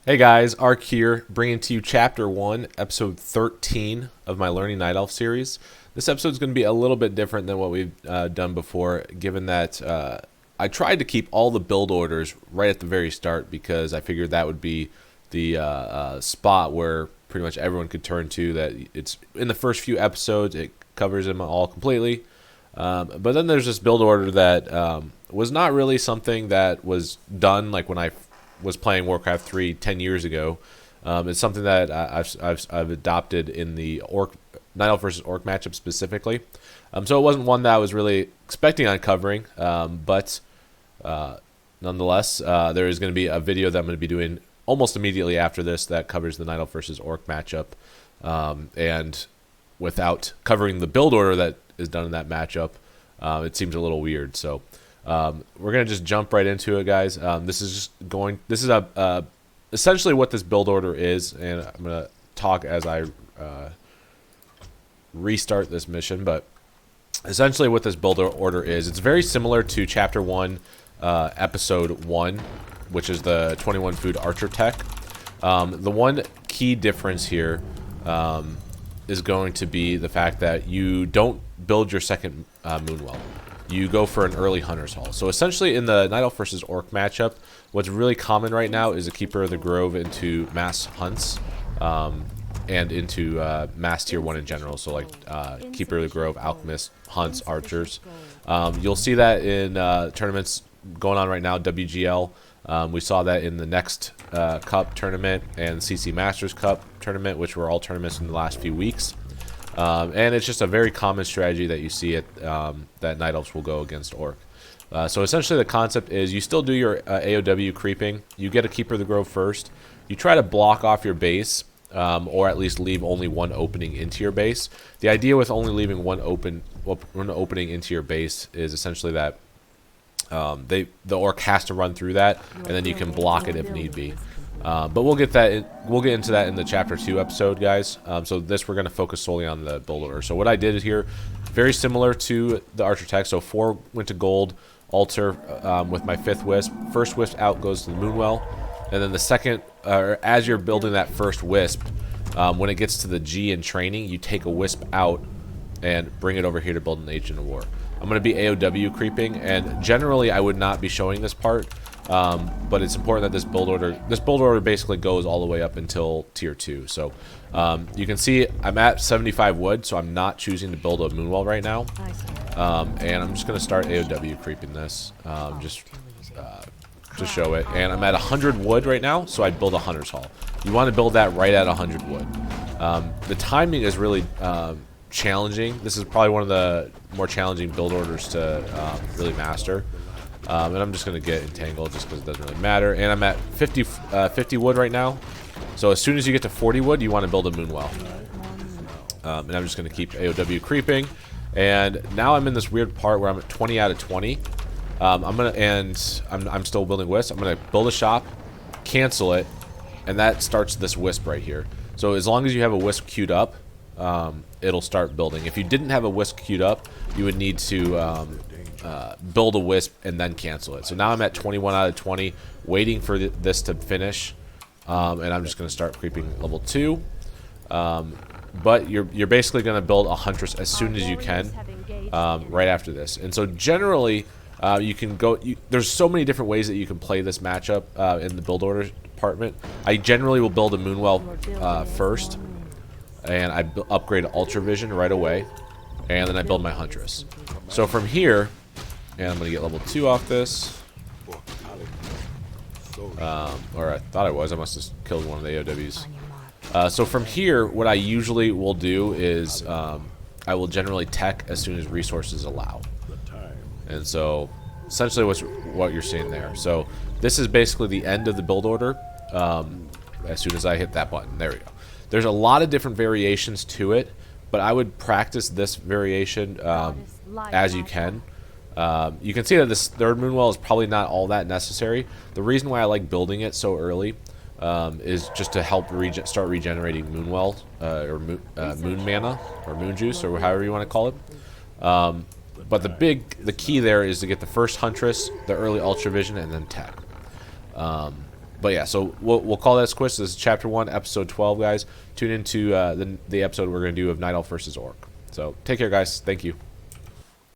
Hey guys, Ark here, bringing to you Chapter 1, Episode 13 of my Learning Night Elf series. This episode is going to be a little bit different than what we've done before, given that I tried to keep all the build orders right at the very start because I figured that would be the spot where pretty much everyone could turn to, that it's in the first few episodes, it covers them all completely. But then there's this build order that was not really something that was done like when I was playing Warcraft 3 10 years ago. It's something that I've adopted in the Night Elf versus Orc matchup specifically. So it wasn't one that I was really expecting on covering, but nonetheless, there is going to be a video that I'm going to be doing almost immediately after this that covers the Night Elf versus Orc matchup, and without covering the build order that is done in that matchup, it seems a little weird. So we're gonna just jump right into it, guys. This is essentially what this build order is, and I'm gonna talk as I restart this mission. But essentially, what this build order is, it's very similar to Chapter 1, Episode 1, which is the 21 food archer tech. The one key difference here is going to be the fact that you don't build your second Moonwell. You go for an early Hunter's Hall. So essentially in the Night Elf versus Orc matchup, what's really common right now is a Keeper of the Grove into mass hunts, and into mass tier 1 in general. So like Keeper of the Grove, Alchemist, Hunts, Archers. You'll see that in tournaments going on right now, WGL. We saw that in the next Cup tournament and CC Masters Cup tournament, which were all tournaments in the last few weeks. And it's just a very common strategy that you see that Night Elves will go against Orc. So essentially the concept is you still do your AOW creeping. You get a Keeper of the Grove first. You try to block off your base, or at least leave only one opening into your base. The idea with only leaving one opening into your base is essentially that the Orc has to run through that, and then you can block it if need be. But we'll get into that in the Chapter 2 episode, guys. So this, we're going to focus solely on the build order. So what I did here, very similar to the Archer tech. So 4 went to gold, altar with my 5th wisp. First wisp out goes to the Moonwell, and then the second, as you're building that first wisp, when it gets to the G in training, you take a wisp out and bring it over here to build an Agent of War. I'm going to be AOW creeping, and generally I would not be showing this part. But it's important that this build order basically goes all the way up until tier 2. So you can see I'm at 75 wood, so I'm not choosing to build a Moonwell right now. And I'm just going to start AOW creeping this, just to show it. And I'm at 100 wood right now, so I build a Hunter's Hall. You want to build that right at 100 wood. The timing is really challenging. This is probably one of the more challenging build orders to really master. And I'm just going to get entangled just because it doesn't really matter. And I'm at 50 wood right now. So as soon as you get to 40 wood, you want to build a Moonwell. And I'm just going to keep AOW creeping. And now I'm in this weird part where I'm at 20 out of 20. I'm still building Wisp. I'm going to build a shop, cancel it, and that starts this Wisp right here. So as long as you have a Wisp queued up, it'll start building. If you didn't have a Wisp queued up, you would need to build a Wisp and then cancel it. So now I'm at 21 out of 20, waiting for this to finish, and I'm just going to start creeping level 2. But you're basically going to build a Huntress as soon as you can, right after this. And so generally, you can go. There's so many different ways that you can play this matchup in the build order department. I generally will build a Moonwell first, and I upgrade Ultra Vision right away, and then I build my Huntress. So from here. And I'm going to get level 2 off this. Or I thought I was. I must have killed one of the AOWs. So from here, what I usually will do is I will generally tech as soon as resources allow. And so essentially what you're seeing there. So this is basically the end of the build order as soon as I hit that button. There we go. There's a lot of different variations to it, but I would practice this variation as you can. You can see that this third Moonwell is probably not all that necessary. The reason why I like building it so early is just to help start regenerating Moonwell, or Moon Mana, or Moon Juice, or however you want to call it. But the key there is to get the first Huntress, the early Ultra Vision, and then tech. But But yeah, so we'll call this quits. This is chapter 1, episode 12, guys. Tune into the episode we're going to do of Night Elf versus Orc. So take care, guys. Thank you.